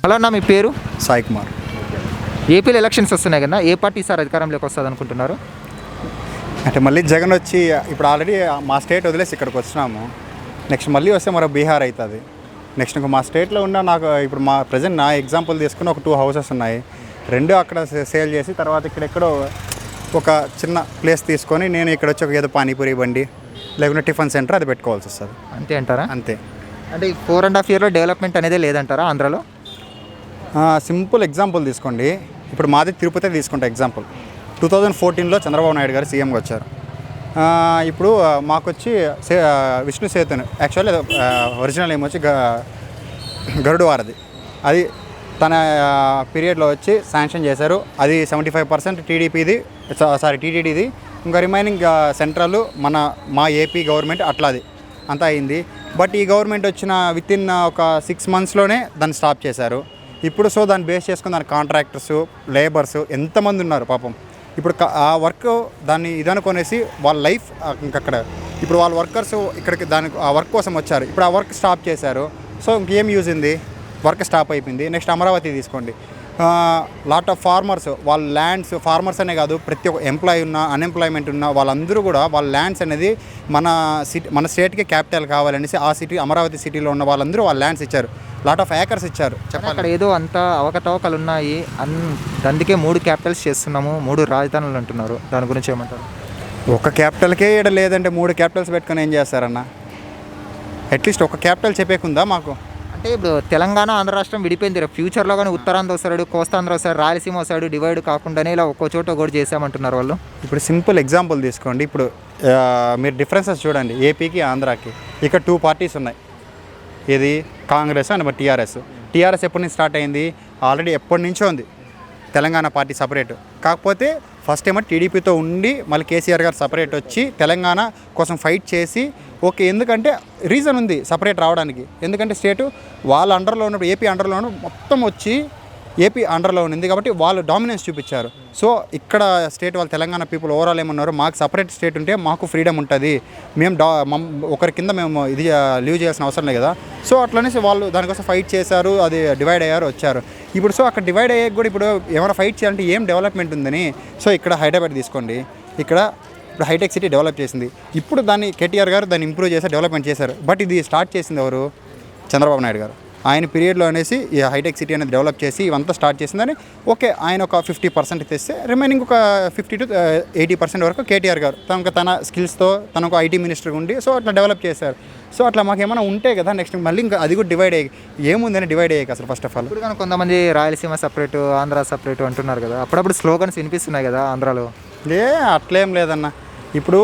Hello అన్న, మీ పేరు? సాయి కుమార్. ఏపీలో ఎలక్షన్స్ వస్తున్నాయి కదా, ఏ పార్టీ సార్ అధికారంలోకి వస్తుంది అనుకుంటున్నారు? అంటే మళ్ళీ జగన్ వచ్చి ఇప్పుడు ఆల్రెడీ మా స్టేట్ వదిలేసి ఇక్కడికి వచ్చినాము. నెక్స్ట్ మళ్ళీ వస్తే మరో బీహార్ అవుతుంది. నెక్స్ట్ ఇంకా మా స్టేట్లో ఉన్న నాకు ఇప్పుడు మా ప్రజెంట్ నా ఎగ్జాంపుల్ తీసుకుని ఒక 2 హౌసెస్ ఉన్నాయి. 2 అక్కడ సేల్ చేసి తర్వాత ఇక్కడెక్కడో ఒక చిన్న ప్లేస్ తీసుకొని నేను ఇక్కడ వచ్చి ఒక ఏదో పానీపూరి బండి లేకుంటే టిఫిన్ సెంటర్ అది పెట్టుకోవాల్సి వస్తుంది. అంతే అంటారా? అంతే. అంటే ఈ 4.5 yearలో డెవలప్మెంట్ అనేది లేదంటారా ఆంధ్రాలో? సింపుల్ ఎగ్జాంపుల్ తీసుకోండి. ఇప్పుడు మాది తిరుపతి తీసుకుంటే ఎగ్జాంపుల్ 2014లో చంద్రబాబు నాయుడు గారు సీఎంగా వచ్చారు. ఇప్పుడు మాకు వచ్చి విష్ణు సేతుని యాక్చువల్లీ ఒరిజినల్ ఏమొచ్చి గరుడు వారది, అది తన పీరియడ్లో వచ్చి శాంక్షన్ చేశారు. అది 75% టీడీపీది, టీటీడీది. ఇంకా రిమైనింగ్ సెంట్రల్ మా ఏపీ గవర్నమెంట్ అట్లాది అంతా అయింది. బట్ ఈ గవర్నమెంట్ వచ్చిన వితిన్ ఒక 6 monthsలోనే దాన్ని స్టాప్ చేశారు. ఇప్పుడు సో దాన్ని బేస్ చేసుకుని దాని కాంట్రాక్టర్స్, లేబర్స్ ఎంతమంది ఉన్నారు పాపం. ఇప్పుడు ఆ వర్క్ దాన్ని ఇదనుకొనేసి వాళ్ళ లైఫ్ ఇంకక్కడ ఇప్పుడు వాళ్ళ వర్కర్స్ ఇక్కడికి దానికి ఆ వర్క్ కోసం వచ్చారు. ఇప్పుడు ఆ వర్క్ స్టాప్ చేశారు. సో ఇంకేం యూజ్ ఉంది, వర్క్ స్టాప్ అయిపోయింది. నెక్స్ట్ అమరావతి తీసుకోండి, లాట్ ఆఫ్ ఫార్మర్స్ వాళ్ళ ల్యాండ్స్, ఫార్మర్స్ అనే కాదు ప్రతి ఒక్క ఎంప్లాయీ ఉన్న అన్ఎంప్లాయ్మెంట్ ఉన్న వాళ్ళందరూ కూడా వాళ్ళ ల్యాండ్స్ అనేది మన స్టేట్కి క్యాపిటల్ కావాలనేసి ఆ సిటీ అమరావతి సిటీలో ఉన్న వాళ్ళందరూ వాళ్ళ ల్యాండ్స్ ఇచ్చారు. లాట్ ఆఫ్ ఏకర్స్ ఇచ్చారు. చెప్పాలి అక్కడ ఏదో అంత అవకతవకలు ఉన్నాయి అందుకే 3 క్యాపిటల్స్ చేస్తున్నాము, 3 రాజధానులు అంటున్నారు. దాని గురించి ఏమంటారు? ఒక క్యాపిటల్కే ఇక్కడ లేదంటే 3 క్యాపిటల్స్ పెట్టుకొని ఏం చేస్తారన్న? అట్లీస్ట్ ఒక క్యాపిటల్ చెప్పేకుందా మాకు? అంటే ఇప్పుడు తెలంగాణ ఆంధ్ర రాష్ట్రం విడిపోయింది. ఫ్యూచర్లో కానీ ఉత్తరాంధ్ర వస్తాడు, కోస్తాంధ్ర వస్తాడు, రాయలసీమ వస్తాడు, డివైడ్ కాకుండానే ఇలా ఒక్కో చోట ఒకటి చేసామంటున్నారు వాళ్ళు. ఇప్పుడు సింపుల్ ఎగ్జాంపుల్ తీసుకోండి. ఇప్పుడు మీరు డిఫరెన్సెస్ చూడండి ఏపీకి ఆంధ్రాకి. ఇక్కడ 2 parties ఉన్నాయి, ఇది కాంగ్రెస్ అండ్ టీఆర్ఎస్. టీఆర్ఎస్ ఎప్పటి నుంచి స్టార్ట్ అయింది? ఆల్రెడీ ఎప్పటి నుంచో ఉంది తెలంగాణ పార్టీ సపరేట్. కాకపోతే ఫస్ట్ ఏమో టీడీపీతో ఉండి మళ్ళీ కేసీఆర్ గారు సపరేట్ వచ్చి తెలంగాణ కోసం ఫైట్ చేసి ఓకే, ఎందుకంటే రీజన్ ఉంది సపరేట్ రావడానికి. ఎందుకంటే స్టేటు వాళ్ళ అండర్లో ఉన్నప్పుడు ఏపీ అండర్లో ఉన్నప్పుడు మొత్తం వచ్చి ఏపీ అండర్లో ఉంది కాబట్టి వాళ్ళు డామినెన్స్ చూపించారు. సో ఇక్కడ స్టేట్ వాళ్ళు తెలంగాణ పీపుల్ ఓవరాల్ ఏమన్నారు, మాకు సపరేట్ స్టేట్ ఉంటే మాకు ఫ్రీడమ్ ఉంటుంది, మేము ఒకరి కింద మేము ఇది లీవ్ చేయాల్సిన అవసరం లేదు కదా. సో అట్లనేసి వాళ్ళు దానికోసం ఫైట్ చేశారు, అది డివైడ్ అయ్యారు, వచ్చారు. ఇప్పుడు సో అక్కడ డివైడ్ అయ్యాక కూడా ఇప్పుడు ఏమైనా ఫైట్ చేయాలంటే ఏం డెవలప్మెంట్ ఉందని. సో ఇక్కడ హైదరాబాద్ తీసుకోండి, ఇక్కడ ఇప్పుడు హైటెక్ సిటీ డెవలప్ చేసింది. ఇప్పుడు దాన్ని కేటీఆర్ గారు దాన్ని ఇంప్రూవ్ చేశారు, డెవలప్మెంట్ చేశారు. బట్ ఇది స్టార్ట్ చేసింది ఎవరు? చంద్రబాబు నాయుడు గారు. ఆయన పీరియడ్లో అనేసి ఈ హైటెక్ సిటీ అనేది డెవలప్ చేసి ఇవంతా స్టార్ట్ చేసిందని ఓకే, ఆయన ఒక 50% తెస్తే రిమైనింగ్ ఒక 50 to 80% వరకు కేటీఆర్ గారు తన స్కిల్స్తో తనకు ఐటీ మినిస్టర్ ఉండి సో అట్లా డెవలప్ చేశారు. సో అట్లా మాకు ఏమైనా ఉంటే కదా నెక్స్ట్ మళ్ళీ ఇంకా అది కూడా డివైడ్ అయ్యి ఏముందని డివైడ్ అయ్యాక అసలు ఫస్ట్ ఆఫ్ ఆల్. ఇప్పుడు కానీ కొంతమంది రాయలసీమ సపరేట్, ఆంధ్ర సపరేట్ అంటున్నారు కదా, అప్పుడప్పుడు స్లోగన్స్ వినిపిస్తున్నాయి కదా ఆంధ్రాలో. అట్లేం లేదన్న. ఇప్పుడు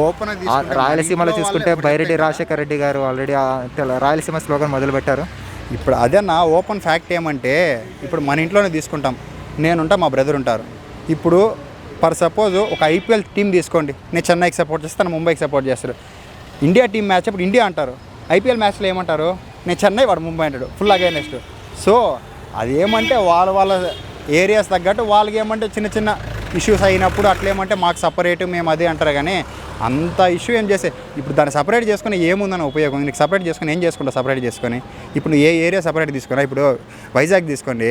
ఓపెన్ రాయలసీమలో చూసుకుంటే బైరెడ్డి రాజశేఖర రెడ్డి గారు ఆల్రెడీ రాయలసీమ స్లోగన్ మొదలుపెట్టారు. ఇప్పుడు అదే నా ఓపెన్ ఫ్యాక్ట్ ఏమంటే ఇప్పుడు మన ఇంట్లోనే తీసుకుంటాం, నేనుంటా, మా బ్రదర్ ఉంటారు. ఇప్పుడు ఫర్ సపోజ్ ఒక ఐపీఎల్ టీం తీసుకోండి, నేను చెన్నైకి సపోర్ట్ చేస్తాను, ముంబైకి సపోర్ట్ చేస్తారు. ఇండియా టీం మ్యాచ్ అప్పుడు ఇండియా అంటారు, ఐపీఎల్ మ్యాచ్లో ఏమంటారు, నేను చెన్నై, వాడు ముంబై అంటాడు, ఫుల్ అగైనెస్ట్. సో అది ఏమంటే వాళ్ళ ఏరియాస్ తగ్గట్టు వాళ్ళకి ఏమంటే చిన్న చిన్న ఇష్యూస్ అయినప్పుడు అట్లేమంటే మాకు సపరేట్ మేము అదే అంటారు. కానీ అంత ఇష్యూ ఏం చేస్తే ఇప్పుడు దాన్ని సపరేట్ చేసుకుని ఏముందని ఉపయోగం? నీకు సపరేట్ చేసుకుని ఏం చేసుకుంటావు? సపరేట్ చేసుకొని ఇప్పుడు ఏ ఏరియా సపరేట్ తీసుకున్నా, ఇప్పుడు వైజాగ్ తీసుకోండి,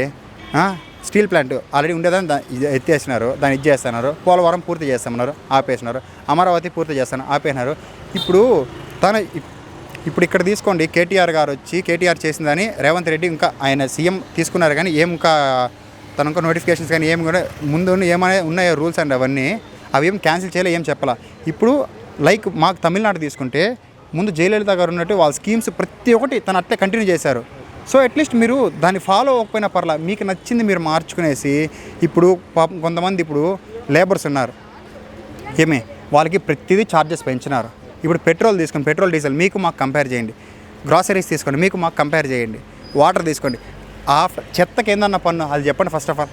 స్టీల్ ప్లాంట్ ఆల్రెడీ ఉండేదాన్ని ఎత్తేసినారు, దాన్ని ఇది చేస్తున్నారు. పోలవరం పూర్తి చేస్తామన్నారు, ఆపేసినారు. అమరావతి పూర్తి చేస్తాను, ఆపేసినారు. ఇప్పుడు ఇక్కడ తీసుకోండి, కేటీఆర్ గారు వచ్చి కేటీఆర్ చేసిందని రేవంత్ రెడ్డి ఇంకా ఆయన సీఎం తీసుకున్నారు. కానీ ఏం ఇంకా తనకు నోటిఫికేషన్స్ కానీ ఏం కూడా ముందు ఏమైనా ఉన్నాయో రూల్స్ అండ్ అవన్నీ అవి ఏం క్యాన్సిల్ చేయలే, ఏం చెప్పాలా. ఇప్పుడు లైక్ మాకు తమిళనాడు తీసుకుంటే ముందు జయలలిత గారు ఉన్నట్టు వాళ్ళ స్కీమ్స్ ప్రతి ఒక్కటి తను అట్లే కంటిన్యూ చేశారు. సో అట్లీస్ట్ మీరు దాన్ని ఫాలో అవ్వకపోయినా పర్లా, మీకు నచ్చింది మీరు మార్చుకునేసి. ఇప్పుడు పాపం కొంతమంది ఇప్పుడు లేబర్స్ ఉన్నారు, ఏమే వాళ్ళకి ప్రతిదీ ఛార్జెస్ పెంచినారు. ఇప్పుడు పెట్రోల్ తీసుకోండి, పెట్రోల్ డీజిల్ మీకు మాకు కంపేర్ చేయండి. గ్రాసరీస్ తీసుకోండి, మీకు మాకు కంపేర్ చేయండి. వాటర్ తీసుకోండి, ఆ చెత్తకి ఏందన్న పన్ను అది చెప్పండి ఫస్ట్ ఆఫ్ ఆల్.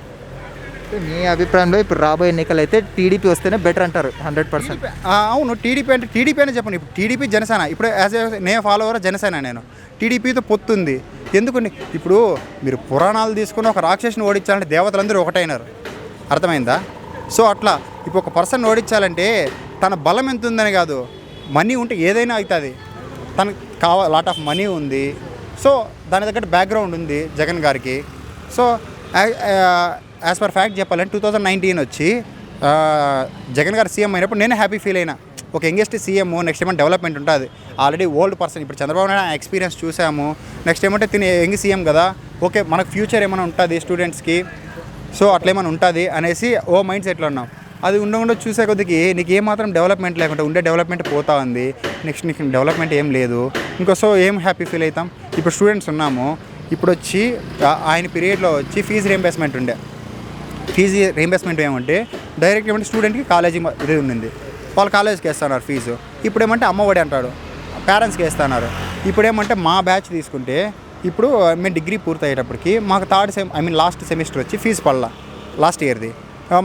మీ అభిప్రాయంలో ఇప్పుడు రాబోయే ఎన్నికలు అయితే టీడీపీ వస్తేనే బెటర్ అంటారు 100%? అవును, టీడీపీ అంటే టీడీపీ అనే చెప్పండి. ఇప్పుడు టీడీపీ జనసేన, ఇప్పుడు యాజ్ నేను ఫాలోవర్ జనసేన, నేను టీడీపీతో పొత్తుంది ఎందుకండి. ఇప్పుడు మీరు పురాణాలు తీసుకుని ఒక రాక్షసుని ఓడించాలంటే దేవతలందరూ ఒకటైనారు, అర్థమైందా? సో అట్లా ఇప్పుడు ఒక పర్సన్ ఓడించాలంటే తన బలం ఎంత ఉందని కాదు, మనీ ఉంటే ఏదైనా అవుతుంది. తనకు లాట్ ఆఫ్ మనీ ఉంది. సో దాని తగ్గట్టు బ్యాక్గ్రౌండ్ ఉంది జగన్ గారికి. సో యాజ్ పర్ ఫ్యాక్ట్ చెప్పాలంటే 2019 వచ్చి జగన్ గారు సీఎం అయినప్పుడు నేను హ్యాపీ ఫీల్ అయినా. ఒక యంగెస్ట్ సీఎం, నెక్స్ట్ ఏమంటే డెవలప్మెంట్ ఉంటుంది. ఆల్రెడీ ఓల్డ్ పర్సన్, ఇప్పుడు చంద్రబాబు నాయుడు ఎక్స్పీరియన్స్ చూసాము. నెక్స్ట్ ఏమంటే తిని యంగ్ సీఎం కదా, ఓకే మనకు ఫ్యూచర్ ఏమైనా ఉంటుంది స్టూడెంట్స్కి, సో అట్లేమైనా ఉంటుంది అనేసి ఓ మైండ్ సెట్లో ఉన్నాం. అది ఉండకుండా చూసే కొద్దికి నీకు ఏమాత్రం డెవలప్మెంట్ లేకుండా ఉండే డెవలప్మెంట్ పోతా ఉంది. నెక్స్ట్ నీకు డెవలప్మెంట్ ఏం లేదు. సో ఏం హ్యాపీ ఫీల్ అవుతాం. ఇప్పుడు స్టూడెంట్స్ ఉన్నాము, ఇప్పుడు వచ్చి ఆయన పీరియడ్లో వచ్చి ఫీజు రీంబర్స్మెంట్ ఉండే. ఫీజు రీంబర్స్మెంట్ ఏమంటే డైరెక్ట్ ఏమంటే స్టూడెంట్కి కాలేజీ ఇది ఉంది, వాళ్ళు కాలేజ్కి వేస్తున్నారు ఫీజు. ఇప్పుడు ఏమంటే అమ్మఒడి అంటాడు, పేరెంట్స్కి వేస్తున్నారు. ఇప్పుడు ఏమంటే మా బ్యాచ్ తీసుకుంటే ఇప్పుడు మేము డిగ్రీ పూర్తయ్యేటప్పటికి మాకు లాస్ట్ సెమిస్టర్ వచ్చి ఫీజు పడలా. లాస్ట్ ఇయర్ది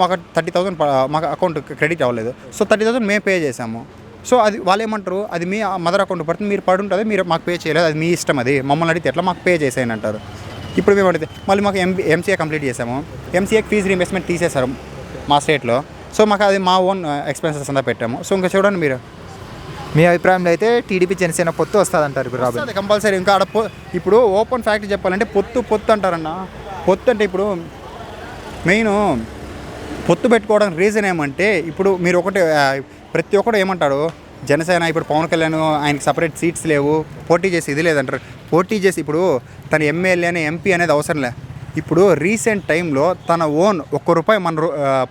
మాకు 30,000 మాకు అకౌంట్ క్రెడిట్ అవ్వలేదు. సో 30,000 మేము పే చేసాము. సో అది వాళ్ళు ఏమంటారు, అది మీ మదర్ అకౌంట్ పడుతుంది, మీరు పడుంటుంది, మీరు మాకు పే చేయలేదు, అది మీ ఇష్టం, అది మమ్మల్ని అడిగితే ఎట్లా మాకు పే చేసేయని అంటారు. ఇప్పుడు మేము అడిగితే మళ్ళీ మాకు ఎంసీఏ కంప్లీట్ చేసాము, ఎంసీఏకి ఫీజు రీఇంబర్స్మెంట్ తీసేశారు మా స్టేట్లో. సో మాకు అది మా ఓన్ ఎక్స్పెన్సెస్ అంతా పెట్టాము. సో ఇంకా చూడండి మీరు, మీ అభిప్రాయంలో అయితే టీడీపీ జనసేన పొత్తు వస్తుందంటారు ఇప్పుడు రాబోయే? అది కంపల్సరీ. ఇంకా ఆడ ఇప్పుడు ఓపెన్ ఫ్యాక్ట్ చెప్పాలంటే పొత్తు అంటారన్న. పొత్తు అంటే ఇప్పుడు మెయిన్ పొత్తు పెట్టుకోవడానికి రీజన్ ఏమంటే, ఇప్పుడు మీరు ప్రతి ఒక్కరు ఏమంటాడు, జనసేన ఇప్పుడు పవన్ కళ్యాణ్ ఆయనకి సపరేట్ సీట్స్ లేవు, పోటీ చేసి ఇది లేదంటారు. పోటీ చేసి ఇప్పుడు తన ఎమ్మెల్యే అని ఎంపీ అనేది అవసరం లే. ఇప్పుడు రీసెంట్ టైంలో తన ఓన్ ₹1 మన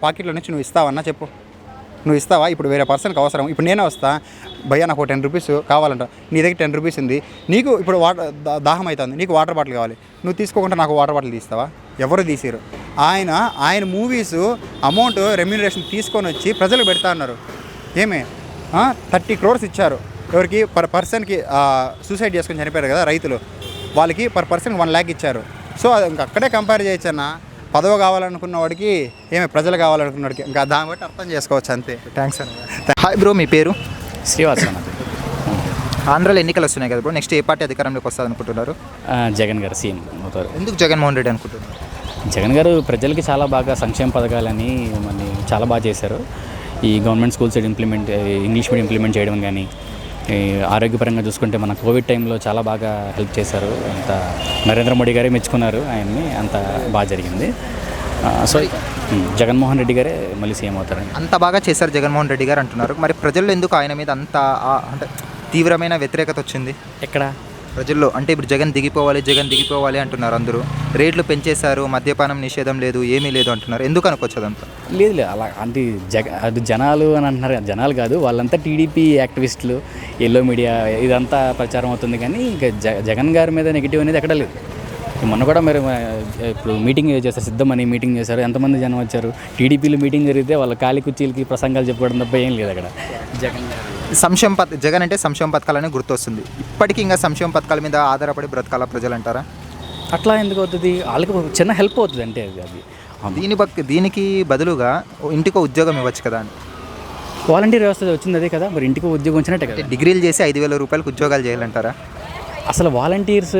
పాకెట్లో నుంచి నువ్వు ఇస్తావన్నా చెప్పు, నువ్వు ఇస్తావా? ఇప్పుడు వేరే పర్సన్కి అవసరం. ఇప్పుడు నేనే వస్తా, భయ్యా నాకు ₹10 కావాలంట, నీ దగ్గర ₹10 ఉంది, నీకు ఇప్పుడు దాహం అవుతుంది, నీకు వాటర్ బాటిల్ కావాలి, నువ్వు తీసుకోకుండా నాకు వాటర్ బాటిల్ తీస్తావా? ఎవరు తీసారు? ఆయన మూవీస్ అమౌంట్ రెమ్యూనరేషన్ తీసుకొని వచ్చి ప్రజలకు పెడతా అన్నారు. ఏమే 30 crores ఇచ్చారు. ఎవరికి? పర్సన్కి సూసైడ్ చేసుకొని చనిపోయారు కదా రైతులు, వాళ్ళకి పర్సన్కి 1 lakh ఇచ్చారు. సో ఇంకా అక్కడే కంపేర్ చేయొచ్చన్న. పదవి కావాలనుకున్న వాడికి ప్రజలు కావాలనుకున్న వాడికి ఇంకా దాన్ని బట్టి అర్థం చేసుకోవచ్చు అంతే. థ్యాంక్స్ అన్న. హాయ్ బ్రో, మీ పేరు? శ్రీవాస్ అన్న. ఆంధ్రాలో ఎన్నికలు వస్తున్నాయి కదా బ్రో, నెక్స్ట్ ఏ పార్టీ అధికారంలోకి వస్తుంది అనుకుంటున్నారు? జగన్ గారు సీఎం అవుతారు. ఎందుకు జగన్మోహన్ రెడ్డి అనుకుంటున్నారు? జగన్ గారు ప్రజలకి చాలా బాగా సంక్షేమ పథకాలని మన చాలా బాగా చేశారు. ఈ government schools English medium implement చేయడం కానీ, ఆరోగ్యపరంగా చూసుకుంటే మన కోవిడ్ టైంలో చాలా బాగా హెల్ప్ చేశారు. అంత నరేంద్ర మోడీ గారే మెచ్చుకున్నారు ఆయన్ని, అంత బాగా జరిగింది. సో జగన్మోహన్ రెడ్డి గారే మళ్ళీ సీఎం అవుతారని. అంత బాగా చేశారు జగన్మోహన్ రెడ్డి గారు అంటున్నారు. మరి ప్రజల్లో ఎందుకు ఆయన మీద అంత అంటే తీవ్రమైన వ్యతిరేకత వచ్చింది? ఎక్కడ ప్రజల్లో అంటే ఇప్పుడు జగన్ దిగిపోవాలి అంటున్నారు అందరూ. రేట్లు పెంచేశారు, మద్యపానం నిషేధం లేదు, ఏమీ లేదు అంటున్నారు. ఎందుకు అనుకోవచ్చు అదంతా? లేదు అలా అంటే అది జనాలు అని అంటున్నారు. జనాలు కాదు, వాళ్ళంతా టీడీపీ యాక్టివిస్టులు, ఎల్లో మీడియా ఇదంతా ప్రచారం అవుతుంది. కానీ ఇంకా జగన్ గారి మీద నెగిటివ్ అనేది ఎక్కడ లేదు. మొన్న కూడా మీరు ఇప్పుడు మీటింగ్ చేశారు, సిద్ధమని మీటింగ్ చేశారు, ఎంతమంది జనం వచ్చారు. టీడీపీలో మీటింగ్ జరిగితే వాళ్ళ కాలి కుర్చీలకి ప్రసంగాలు చెప్పుకోవడం తప్ప ఏం లేదు అక్కడ. జగన్ అంటే సంక్షేమ పథకాలనే గుర్తొస్తుంది. ఇప్పటికీ ఇంకా సంక్షేమ పథకాల మీద ఆధారపడి బ్రతకాల ప్రజలు అంటారా? అట్లా ఎందుకు అవుతుంది? వాళ్ళకి చిన్న హెల్ప్ అవుతుంది అంటే అది. దీనికి బదులుగా ఇంటికి ఉద్యోగం ఇవ్వచ్చు కదా అని వాలంటీర్ వ్యవస్థ వచ్చింది, అదే కదా. మరి ఇంటికి ఉద్యోగం వచ్చినట్టే కదా. డిగ్రీలు చేసి ₹5,000 ఉద్యోగాలు చేయాలంటారా? అసలు వాలంటీర్స్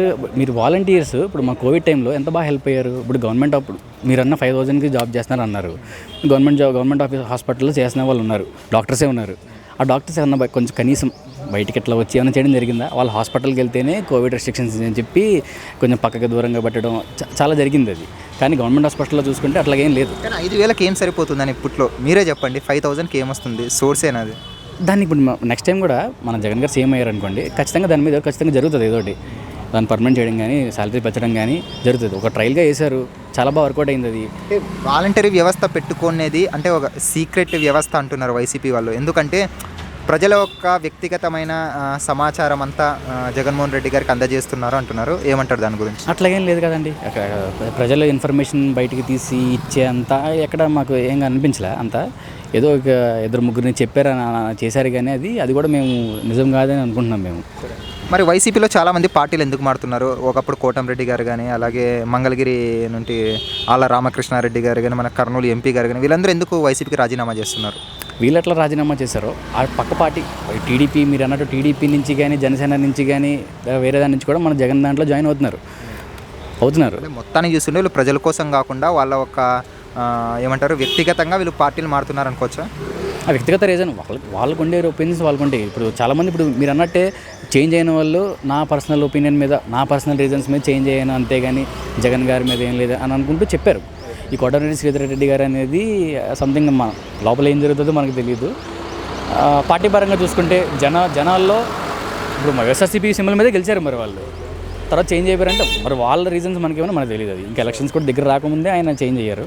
ఇప్పుడు మా కోవిడ్ టైంలో ఎంత బాగా హెల్ప్ అయ్యారు. ఇప్పుడు గవర్నమెంట్ అప్పుడు మీరన్న 5,000కి జాబ్ చేస్తున్నారు అన్నారు. గవర్నమెంట్ హాస్పిటల్లో చేసిన వాళ్ళు ఉన్నారు, డాక్టర్సే ఉన్నారు. ఆ డాక్టర్స్ ఏమన్నా కొంచెం కనీసం బయటికి ఎట్లా వచ్చి ఏమైనా చేయడం జరిగిందా? వాళ్ళు హాస్పిటల్కి వెళ్తేనే కోవిడ్ రెస్ట్రిక్షన్స్ అని చెప్పి కొంచెం పక్కకి దూరంగా పెట్టడం చాలా జరిగింది అది. కానీ గవర్నమెంట్ హాస్పిటల్లో చూసుకుంటే అట్లాగేం లేదు. కానీ 5,000కి ఏం సరిపోతుందని ఇప్పట్లో మీరే చెప్పండి. 5,000కి ఏమొస్తుంది? సోర్సేనా అది? దాన్ని ఇప్పుడు నెక్స్ట్ టైం కూడా మన జగన్ గారు సీఎం అయ్యారు అనుకోండి, ఖచ్చితంగా దాని మీద ఖచ్చితంగా జరుగుతుంది ఏదోటి. దాన్ని పర్మనెంట్ చేయడం కానీ, శాలరీ పెంచడం కానీ జరుగుతుంది. ఒక ట్రయల్గా వేశారు, చాలా బాగా వర్కౌట్ అయింది అది. వాలంటరీ వ్యవస్థ పెట్టుకునేది అంటే ఒక సీక్రెట్ వ్యవస్థ అంటున్నారు వైసీపీ వాళ్ళు. ఎందుకంటే ప్రజల యొక్క వ్యక్తిగతమైన సమాచారం అంతా జగన్మోహన్ రెడ్డి గారికి అందజేస్తున్నారు అంటున్నారు. ఏమంటారు దాని గురించి? అట్లాగేం లేదు కదండి. ప్రజల ఇన్ఫర్మేషన్ బయటికి తీసి ఇచ్చే అంతా ఎక్కడ మాకు ఏం అనిపించలే. అంతా ఏదో ఒక 2-3 చెప్పారని చేశారు, కానీ అది కూడా మేము నిజం కాదని అనుకుంటున్నాం మేము. మరి వైసీపీలో చాలామంది పార్టీలు ఎందుకు మారుతున్నారు? ఒకప్పుడు కోటంరెడ్డి గారు కానీ, అలాగే మంగళగిరి నుండి ఆళ్ళ రామకృష్ణారెడ్డి గారు కానీ, మన కర్నూలు ఎంపీ గారు కానీ, వీళ్ళందరూ ఎందుకు వైసీపీకి రాజీనామా చేస్తున్నారు? వీళ్ళు ఎట్లా రాజీనామా చేశారో ఆ పక్క పార్టీ టీడీపీ, మీరు అన్నట్టు టీడీపీ నుంచి కానీ, జనసేన నుంచి కానీ, వేరే దాని నుంచి కూడా మన జగన్ దాంట్లో జాయిన్ అవుతున్నారు. మొత్తాన్ని చూస్తుంటే వీళ్ళు ప్రజల కోసం కాకుండా వాళ్ళ ఒక ఏమంటారు వ్యక్తిగతంగా వీళ్ళు పార్టీలు మారుతున్నారు అనుకోవచ్చా? ఆ వ్యక్తిగత రీజన్ వాళ్ళకు ఉండే ఒపీనియన్స్ వాళ్ళకు ఉంటాయి. ఇప్పుడు చాలామంది ఇప్పుడు మీరు అన్నట్టే చేంజ్ అయిన వాళ్ళు నా పర్సనల్ ఒపీనియన్ మీద, నా పర్సనల్ రీజన్స్ మీద చేంజ్ అయ్యాను, అంతేగాని జగన్ గారి మీద ఏం లేదు అని అనుకుంటూ చెప్పారు. ఈ కోటమిరెడ్డి శ్రీధర్ రెడ్డి గారు అనేది సంథింగ్ మన లోపల ఏం జరుగుతుందో మనకు తెలియదు. పార్టీ పరంగా చూసుకుంటే జనాల్లో ఇప్పుడు వైఎస్ఆర్సీపీ సింబల్ మీద గెలిచారు, మరి వాళ్ళు తర్వాత చేంజ్ అయిపోయారంటే మరి వాళ్ళ రీజన్స్ మనకేమో మనకు తెలియదు. అది ఇంకా ఎలక్షన్స్ కూడా దగ్గర రాకముందే ఆయన చేంజ్ అయ్యారు.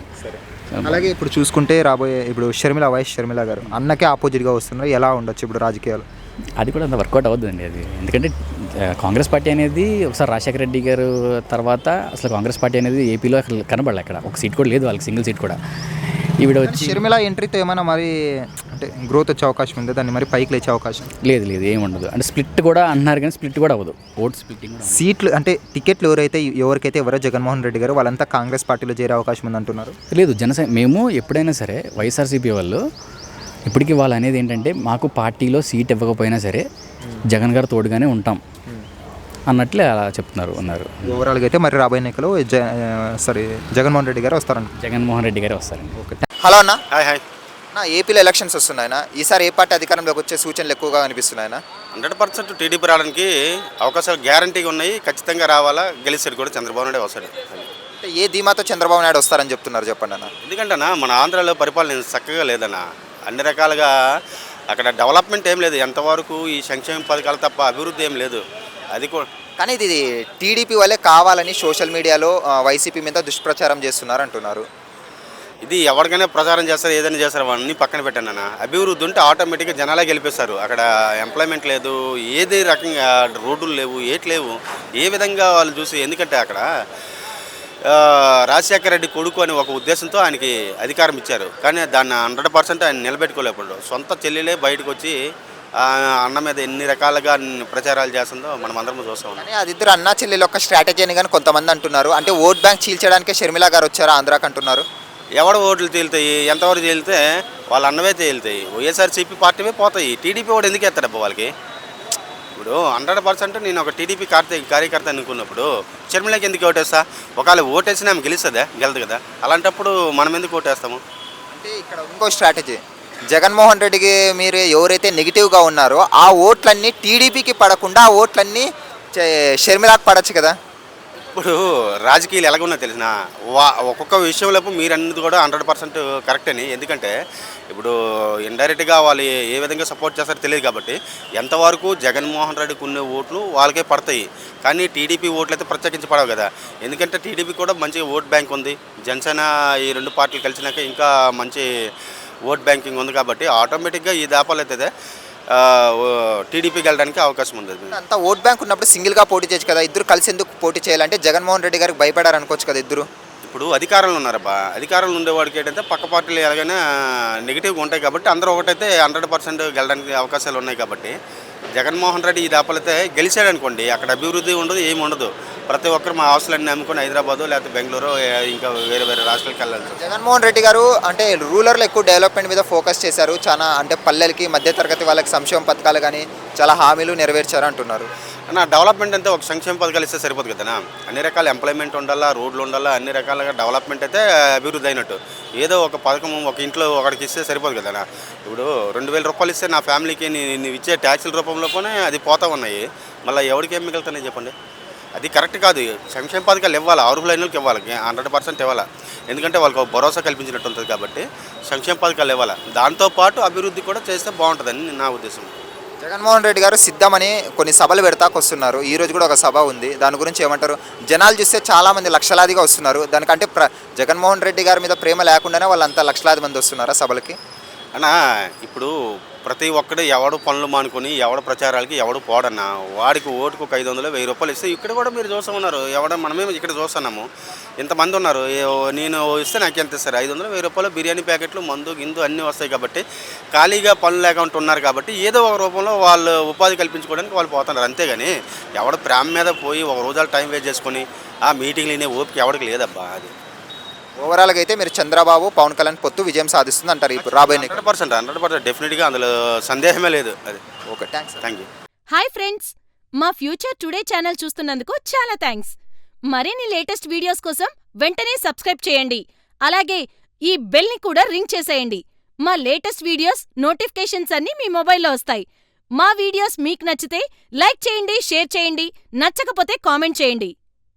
అలాగే ఇప్పుడు చూసుకుంటే రాబోయే ఇప్పుడు వైఎస్ షర్మిల గారు అన్నకే ఆపోజిట్గా వస్తున్నారు, ఎలా ఉండొచ్చు ఇప్పుడు రాజకీయాలు? అది కూడా అంత వర్కౌట్ అవుతుందండి. అది ఎందుకంటే కాంగ్రెస్ పార్టీ అనేది ఒకసారి రాజశేఖర రెడ్డి గారు తర్వాత అసలు కాంగ్రెస్ పార్టీ అనేది ఏపీలో అసలు కనబడలే. అక్కడ ఒక సీట్ కూడా లేదు వాళ్ళకి, సింగిల్ సీట్ కూడా. ఈవిడ వచ్చి షర్మిల ఎంట్రీతో ఏమైనా మరి అంటే గ్రోత్ వచ్చే అవకాశం ఉందా, దాన్ని మరి పైకి లేచే అవకాశం? లేదు ఏమి ఉండదు. అంటే స్ప్లిట్ కూడా అంటున్నారు కానీ స్ప్లిట్ కూడా అవ్వదు. ఓట్ స్ప్లిట్టింగ్ సీట్లు అంటే టికెట్లు ఎవరికైతే ఎవరో జగన్మోహన్ రెడ్డి గారు వాళ్ళంతా కాంగ్రెస్ పార్టీలో చేరే అవకాశం ఉంది అంటున్నారు. లేదు, మేము ఎప్పుడైనా సరే వైఎస్ఆర్సీపీ వాళ్ళు ఇప్పటికీ వాళ్ళు అనేది ఏంటంటే మాకు పార్టీలో సీట్ ఇవ్వకపోయినా సరే జగన్ గారు తోడుగానే ఉంటాం అన్నట్లే అలా ఉన్నారు. ఓవరాల్గా అయితే మరి రాబోయే ఎన్నికలు జగన్మోహన్ రెడ్డి గారు వస్తారంట. జగన్మోహన్ రెడ్డి గారే వస్తారండి. ఓకే. హలో అన్న. హాయ్. నా ఏపీలో ఎలక్షన్స్ వస్తున్నాయన, ఈసారి ఏ పార్టీ అధికారంలోకి వచ్చే సూచనలు ఎక్కువగా అనిపిస్తున్నాయన? 100% టీడీపీ రావడానికి అవకాశాలు గ్యారంటీగా ఉన్నాయి. ఖచ్చితంగా రావాలా, గెలిచాడు కూడా చంద్రబాబు నాయుడు వస్తాడు. అంటే ఏ ధీమాతో చంద్రబాబు నాయుడు వస్తారని చెప్తున్నారు చెప్పండి అన్న. ఎందుకంటే మన ఆంధ్రాలో పరిపాలన చక్కగా లేదన్న. అన్ని రకాలుగా అక్కడ డెవలప్మెంట్ ఏం లేదు. ఎంతవరకు ఈ సంక్షేమ పథకాలు తప్ప అభివృద్ధి ఏం లేదు. అది కూడా కానీ ఇది టీడీపీ వాళ్ళే కావాలని సోషల్ మీడియాలో వైసీపీ మీద దుష్ప్రచారం చేస్తున్నారు అంటున్నారు. ఇది ఎవరికైనా ప్రచారం చేస్తారు, ఏదైనా చేస్తారు, అవన్నీ పక్కన పెట్టాను అన్న. అభివృద్ధి ఉంటే ఆటోమేటిక్గా జనాలే గెలిపిస్తారు. అక్కడ ఎంప్లాయ్మెంట్ లేదు, ఏది రకంగా రోడ్లు లేవు, ఏటి లేవు. ఏ విధంగా వాళ్ళు చూసి, ఎందుకంటే అక్కడ రాజశేఖర రెడ్డి కొడుకు అని ఒక ఉద్దేశంతో ఆయనకి అధికారం ఇచ్చారు. కానీ దాన్ని 100% ఆయన నిలబెట్టుకోలేకపోయాడు. సొంత చెల్లెలే బయటకు వచ్చి అన్న మీద ఎన్ని రకాలుగా ప్రచారాలు చేస్తుందో మనం అందరం చూస్తాం. కానీ అది ఇద్దరు అన్నా చెల్లెలు ఒక స్ట్రాటజీ అని కానీ కొంతమంది అంటున్నారు. అంటే ఓట్ బ్యాంక్ చీల్చడానికే షర్మిల గారు వచ్చారా ఆంధ్రాకి అంటున్నారు. ఎవడ ఓట్లు తేలుతాయి, ఎంతవరకు తేలితే వాళ్ళ అన్నవే తేలుతాయి. వైఎస్ఆర్సీపీ పార్టీవే పోతాయి. టీడీపీ వాడు ఎందుకు ఎత్తాడబ్బా వాళ్ళకి? ఇప్పుడు 100% నేను ఒక టీడీపీ కార్యకర్త అనుకున్నప్పుడు షర్మిలకి ఎందుకు ఓటేస్తా? ఒకవేళ ఓటేసినా ఆమె గెలుస్తుందా? గెలదు కదా. అలాంటప్పుడు మనం ఎందుకు ఓటేస్తాము? అంటే ఇక్కడ ఇంకో స్ట్రాటజీ, జగన్మోహన్ రెడ్డికి మీరు ఎవరైతే నెగిటివ్గా ఉన్నారో ఆ ఓట్లన్నీ టీడీపీకి పడకుండా ఆ ఓట్లన్నీ షర్మిలాకి పడచ్చు కదా. ఇప్పుడు రాజకీయాలు ఎలాగున్నా తెలిసిన ఒక్కొక్క విషయంలో మీరు అన్నది కూడా 100% కరెక్ట్ అని. ఎందుకంటే ఇప్పుడు ఇండైరెక్ట్గా వాళ్ళు ఏ విధంగా సపోర్ట్ చేస్తారో తెలియదు కాబట్టి ఎంతవరకు జగన్మోహన్ రెడ్డికి ఉన్న ఓట్లు వాళ్ళకే పడతాయి. కానీ టీడీపీ ఓట్లు అయితే ప్రత్యేకించి పడవు కదా. ఎందుకంటే టీడీపీ కూడా మంచి ఓట్ బ్యాంక్ ఉంది. జనసేన ఈ రెండు పార్టీలు కలిసినాక ఇంకా మంచి ఓట్ బ్యాంకింగ్ ఉంది కాబట్టి ఆటోమేటిక్గా ఈ దాపాలు అయితే టీడీపీకి వెళ్ళడానికి అవకాశం ఉంది. అంతా ఓట్ బ్యాంక్ ఉన్నప్పుడు సింగిల్గా పోటీ చేయొచ్చు కదా. ఇద్దరు కలిసి ఎందుకు పోటీ చేయాలంటే జగన్మోహన్ రెడ్డి గారికి భయపడారు అనుకోవచ్చు కదా ఇద్దరు. ఇప్పుడు అధికారంలో ఉన్నారబ్బా. అధికారంలో ఉండేవాడికి ఏంటంటే పక్క పార్టీలు ఎలాగైనా నెగిటివ్గా ఉంటాయి కాబట్టి అందరూ ఒకటైతే 100% గెలడానికి అవకాశాలు ఉన్నాయి కాబట్టి జగన్మోహన్ రెడ్డి ఈ దాపలైతే గెలిచాడు అనుకోండి, అక్కడ అభివృద్ధి ఉండదు, ఏమి ఉండదు. ప్రతి ఒక్కరు మా హౌస్లన్నీ నమ్ముకొని హైదరాబాదు లేకపోతే బెంగళూరు ఇంకా వేరే రాష్ట్రాలకు వెళ్ళాలి. జగన్మోహన్ రెడ్డి గారు అంటే రూరల్లో ఎక్కువ డెవలప్మెంట్ మీద ఫోకస్ చేశారు. చాలా అంటే పల్లెలకి మధ్యతరగతి వాళ్ళకి సంక్షేమ పథకాలు కానీ చాలా హామీలు నెరవేర్చారు అంటున్నారు. అన్న డెవలప్మెంట్ అంటే ఒక సంక్షేమ పథకాలు ఇస్తే సరిపోదు కదనా. అన్ని రకాల ఎంప్లాయ్మెంట్ ఉండాలా, రోడ్లు ఉండాలా, అన్ని రకాలుగా డెవలప్మెంట్ అయితే అభివృద్ధి అయినట్టు. ఏదో ఒక పథకం ఒక ఇంట్లో ఒకటికి ఇస్తే సరిపోదు కదనా. ఇప్పుడు 2000 రూపాయలు ఇస్తే నా ఫ్యామిలీకి నేను ఇచ్చే ట్యాక్సుల రూపంలోనే అది పోతా ఉన్నాయి. మళ్ళీ ఎవరికి ఏం మిగులుతున్నాయి చెప్పండి? అది కరెక్ట్ కాదు. సంక్షేమ పథకాలు ఇవ్వాలి, అర్హులైనకి ఇవ్వాలి, 100% ఇవ్వాలి. ఎందుకంటే వాళ్ళకి ఒక భరోసా కల్పించినట్టు ఉంటుంది కాబట్టి సంక్షేమ పథకాలు ఇవ్వాలి. దాంతోపాటు అభివృద్ధి కూడా చేస్తే బాగుంటుందని నా ఉద్దేశం. జగన్మోహన్ రెడ్డి గారు సిద్ధమని కొన్ని సభలు పెడతాకొస్తున్నారు. ఈ రోజు కూడా ఒక సభ ఉంది, దాని గురించి ఏమంటారు? జనాలు చూస్తే చాలామంది లక్షలాదిగా వస్తున్నారు. దానికంటే జగన్మోహన్ రెడ్డి గారి మీద ప్రేమ లేకుండానే వాళ్ళంతా లక్షలాది మంది వస్తున్నారా సభలకి? అన్నా ఇప్పుడు ప్రతి ఒక్కడు ఎవడు పనులు మానుకొని ఎవడ ప్రచారాలకి ఎవడు పోడన్నా. వాడికి ఓటుకు 500 1000 రూపాయలు ఇస్తే ఇక్కడ కూడా మీరు చూస్తున్నారు. మనమే ఇక్కడ చూస్తున్నాము. ఇంతమంది ఉన్నారు. నేను ఇస్తే నాకు ఎంత ఇస్తారు? 500 1000 రూపాయలు బిర్యానీ ప్యాకెట్లు, మందు గిందు అన్నీ వస్తాయి కాబట్టి ఖాళీగా పనులు లేకుండా ఉన్నారు కాబట్టి ఏదో ఒక రూపంలో వాళ్ళు ఉపాధి కల్పించుకోవడానికి వాళ్ళు పోతున్నారు. అంతేగాని ఎవడ ప్రేమ మీద పోయి ఒక రోజాలు టైం వేస్ట్ చేసుకొని ఆ మీటింగ్లు వినే ఓపిక ఎవరికి లేదబ్బా. అది ఓవరాల్గా అయితే మీరు చంద్రబాబు పవన్ కళ్యాణ్ పొత్తు విజయం సాధిస్తుంది అంటారు ఇప్పుడు రాబోయే 100% డెఫినెట్గా అందులో సందేహమే లేదు. అది okay, thank you. Hi friends, మా ఫ్యూచర్ టుడే ఛానల్ చూస్తున్నందుకు చాలా థ్యాంక్స్. మరిన్ని లేటెస్ట్ వీడియోస్ కోసం వెంటనే సబ్స్క్రైబ్ చేయండి. అలాగే ఈ బెల్ ని కూడా రింగ్ చేసేయండి. మా లేటెస్ట్ వీడియోస్ నోటిఫికేషన్స్ అన్నీ మీ మొబైల్లో వస్తాయి. మా వీడియోస్ మీకు నచ్చితే లైక్ చేయండి, షేర్ చేయండి, నచ్చకపోతే కామెంట్ చేయండి.